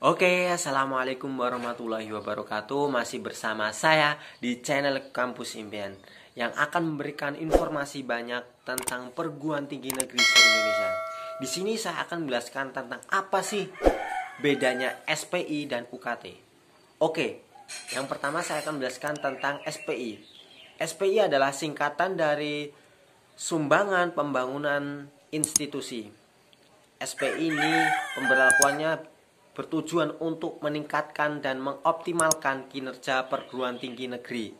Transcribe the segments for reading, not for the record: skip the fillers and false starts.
Oke, assalamualaikum warahmatullahi wabarakatuh. Masih bersama saya di channel Kampus Impian yang akan memberikan informasi banyak tentang perguruan tinggi negeri se-Indonesia. Di sini saya akan menjelaskan tentang apa sih bedanya SPI dan UKT. Oke, yang pertama saya akan menjelaskan tentang SPI. SPI adalah singkatan dari Sumbangan Pembangunan Institusi. SPI ini pemberlakuannya bertujuan untuk meningkatkan dan mengoptimalkan kinerja perguruan tinggi negeri,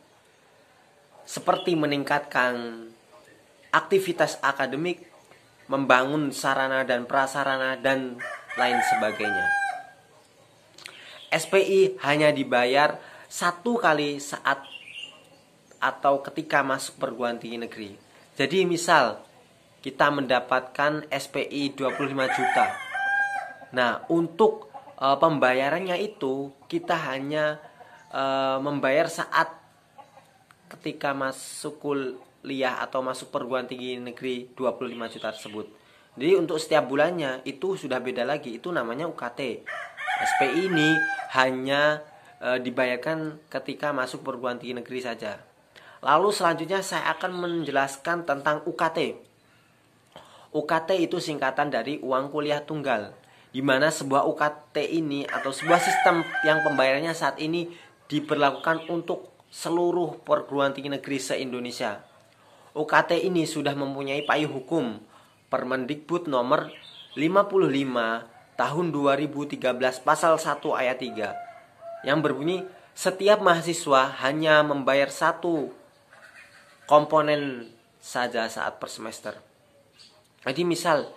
seperti meningkatkan aktivitas akademik, membangun sarana dan prasarana, dan lain sebagainya. SPI hanya dibayar satu kali saat atau ketika masuk perguruan tinggi negeri. Jadi misal kita mendapatkan SPI 25 juta. Nah, untuk pembayarannya itu kita hanya membayar saat ketika masuk kuliah atau masuk perguruan tinggi negeri 25 juta tersebut. Jadi untuk setiap bulannya itu sudah beda lagi, itu namanya UKT. SPI ini hanya dibayarkan ketika masuk perguruan tinggi negeri saja. Lalu selanjutnya saya akan menjelaskan tentang UKT. UKT itu singkatan dari uang kuliah tunggal, di mana sebuah UKT ini atau sebuah sistem yang pembayarannya saat ini diberlakukan untuk seluruh perguruan tinggi negeri se-Indonesia. UKT ini sudah mempunyai payung hukum Permendikbud nomor 55 tahun 2013 pasal 1 ayat 3 yang berbunyi setiap mahasiswa hanya membayar satu komponen saja saat per semester. Jadi misal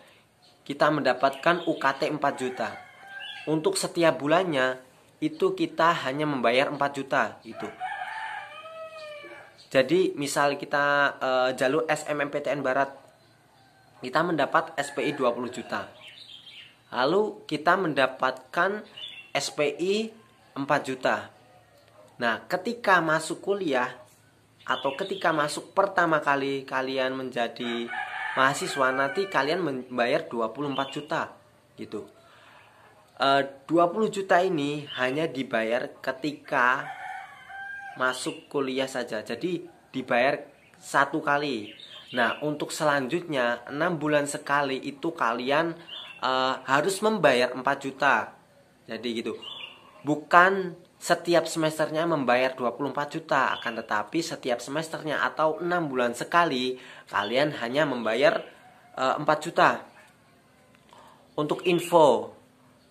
kita mendapatkan UKT 4 juta. Untuk setiap bulannya itu kita hanya membayar 4 juta itu. Jadi misal kita jalur SNMPTN Barat, kita mendapat SPI 20 juta. Lalu kita mendapatkan SPI 4 juta. Nah, ketika masuk kuliah atau ketika masuk pertama kali kalian menjadi mahasiswa, nanti kalian membayar 24 juta gitu. 20 juta ini hanya dibayar ketika masuk kuliah saja. Jadi dibayar satu kali. Nah, untuk selanjutnya 6 bulan sekali itu kalian harus membayar 4 juta. Jadi gitu. Bukan setiap semesternya membayar 24 juta, akan tetapi setiap semesternya atau 6 bulan sekali kalian hanya membayar 4 juta. Untuk info,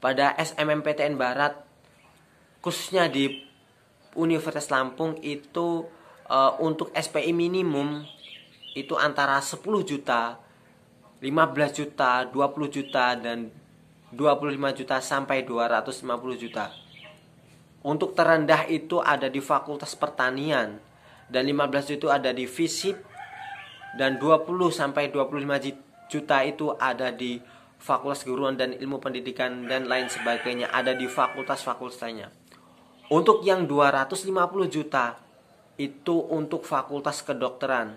pada SNMPTN Barat khususnya di Universitas Lampung itu untuk SPI minimum itu antara 10 juta, 15 juta, 20 juta, dan 25 juta sampai 250 juta. Untuk terendah itu ada di Fakultas Pertanian, dan 15 itu ada di FISIP, dan 20 sampai 25 juta itu ada di Fakultas Keguruan dan Ilmu Pendidikan, dan lain sebagainya ada di fakultas-fakultas lainnya. Untuk yang 250 juta itu untuk Fakultas Kedokteran.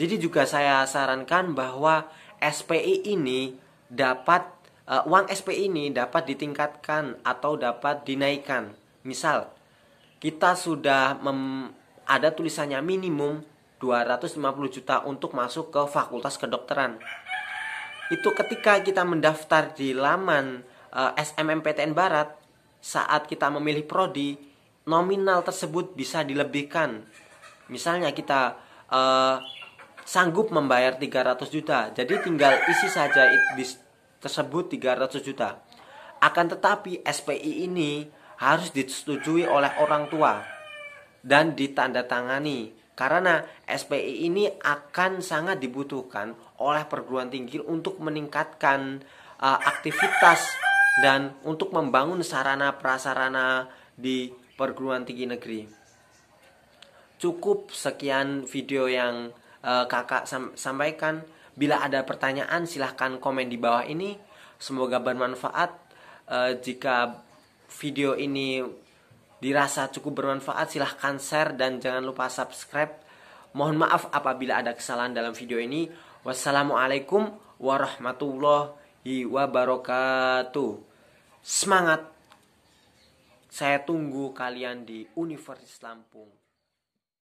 Jadi juga saya sarankan bahwa SPI ini dapat uang SPI ini dapat ditingkatkan atau dapat dinaikkan. Misal kita sudah ada tulisannya minimum 250 juta untuk masuk ke Fakultas Kedokteran. Itu ketika kita mendaftar di laman SNMPTN Barat, saat kita memilih prodi, nominal tersebut bisa dilebihkan. Misalnya kita sanggup membayar 300 juta, jadi tinggal isi saja tersebut 300 juta. Akan tetapi SPI ini harus disetujui oleh orang tua dan ditandatangani, karena SPI ini akan sangat dibutuhkan oleh perguruan tinggi untuk meningkatkan aktivitas dan untuk membangun sarana prasarana di perguruan tinggi negeri. Cukup sekian video yang kakak sampaikan. Bila ada pertanyaan silahkan komen di bawah ini. Semoga bermanfaat. Jika video ini dirasa cukup bermanfaat, silahkan share dan jangan lupa subscribe. Mohon maaf apabila ada kesalahan dalam video ini. Wassalamualaikum warahmatullahi wabarakatuh. Semangat Saya tunggu kalian di Universitas Lampung.